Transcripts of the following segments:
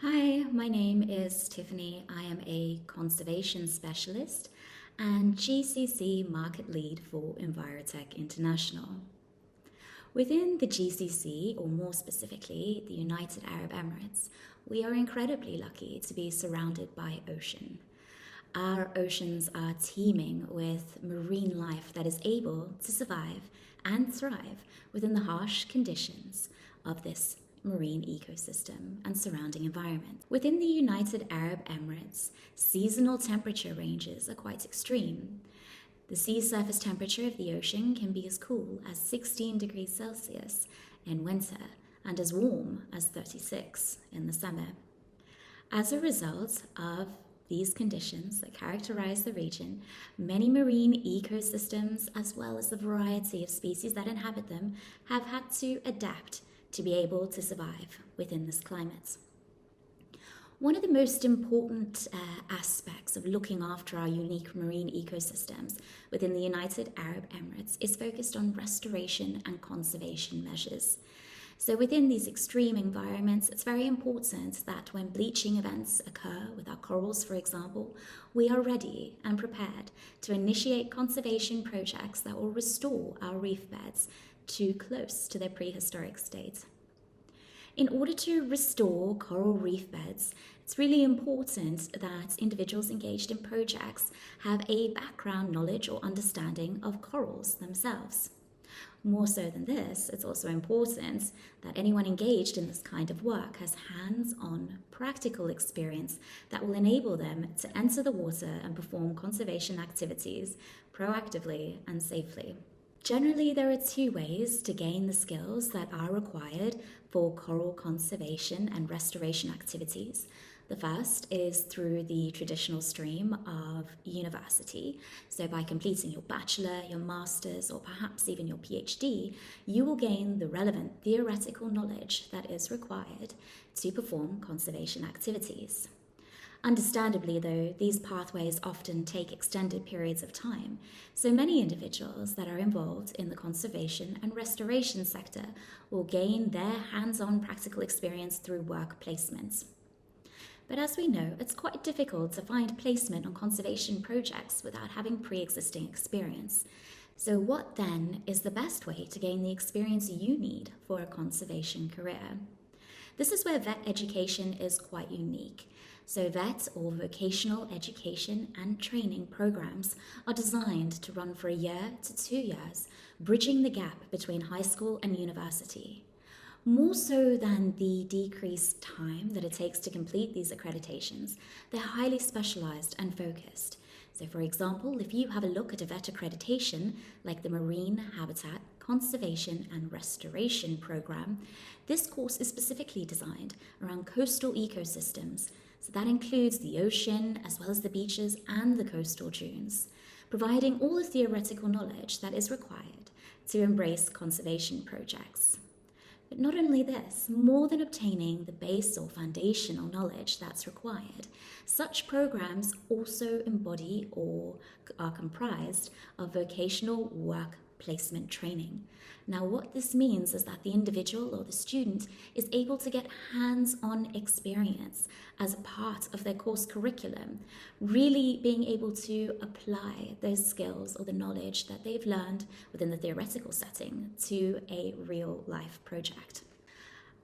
Hi, my name is Tiffany. I am a conservation specialist and GCC market lead for Envirotech International. Within the GCC, or more specifically, the United Arab Emirates, we are incredibly lucky to be surrounded by ocean. Our oceans are teeming with marine life that is able to survive and thrive within the harsh conditions of this marine ecosystem and surrounding environment. Within the United Arab Emirates, seasonal temperature ranges are quite extreme. The sea surface temperature of the ocean can be as cool as 16 degrees Celsius in winter and as warm as 36 in the summer. As a result of these conditions that characterize the region, many marine ecosystems, as well as the variety of species that inhabit them, have had to adapt to be able to survive within this climate. One of the most important aspects of looking after our unique marine ecosystems within the United Arab Emirates is focused on restoration and conservation measures. So within these extreme environments, it's very important that when bleaching events occur with our corals, for example, we are ready and prepared to initiate conservation projects that will restore our reef beds to close to their prehistoric state. In order to restore coral reef beds, it's really important that individuals engaged in projects have a background knowledge or understanding of corals themselves. More so than this, it's also important that anyone engaged in this kind of work has hands-on practical experience that will enable them to enter the water and perform conservation activities proactively and safely. Generally, there are two ways to gain the skills that are required for coral conservation and restoration activities. The first is through the traditional stream of university. So by completing your bachelor, your master's, or perhaps even your PhD, you will gain the relevant theoretical knowledge that is required to perform conservation activities. Understandably, though, these pathways often take extended periods of time, so many individuals that are involved in the conservation and restoration sector will gain their hands-on practical experience through work placements. But as we know, it's quite difficult to find placement on conservation projects without having pre-existing experience. So what then is the best way to gain the experience you need for a conservation career? This is where vet education is quite unique. So vet or vocational education and training programs are designed to run for 1 year to 2 years, bridging the gap between high school and university. More so than the decreased time that it takes to complete these accreditations, they're highly specialized and focused. So for example, if you have a look at a vet accreditation like the Marine Habitat Conservation and Restoration Program, this course is specifically designed around coastal ecosystems. So that includes the ocean, as well as the beaches and the coastal dunes, providing all the theoretical knowledge that is required to embrace conservation projects. But not only this, more than obtaining the base or foundational knowledge that's required, such programs also embody or are comprised of vocational work placement training. Now, what this means is that the individual or the student is able to get hands-on experience as a part of their course curriculum, really being able to apply those skills or the knowledge that they've learned within the theoretical setting to a real-life project.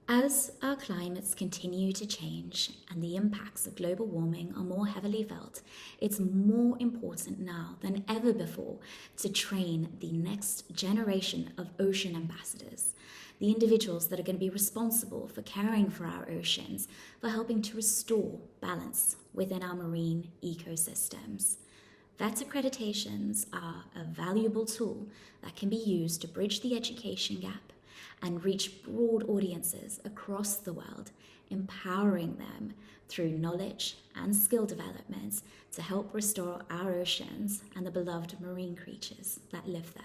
As our climates continue to change and the impacts of global warming are more heavily felt, it's more important now than ever before to train the next generation of ocean ambassadors, the individuals that are going to be responsible for caring for our oceans, for helping to restore balance within our marine ecosystems. Vet accreditations are a valuable tool that can be used to bridge the education gap and reach broad audiences across the world, empowering them through knowledge and skill development to help restore our oceans and the beloved marine creatures that live there.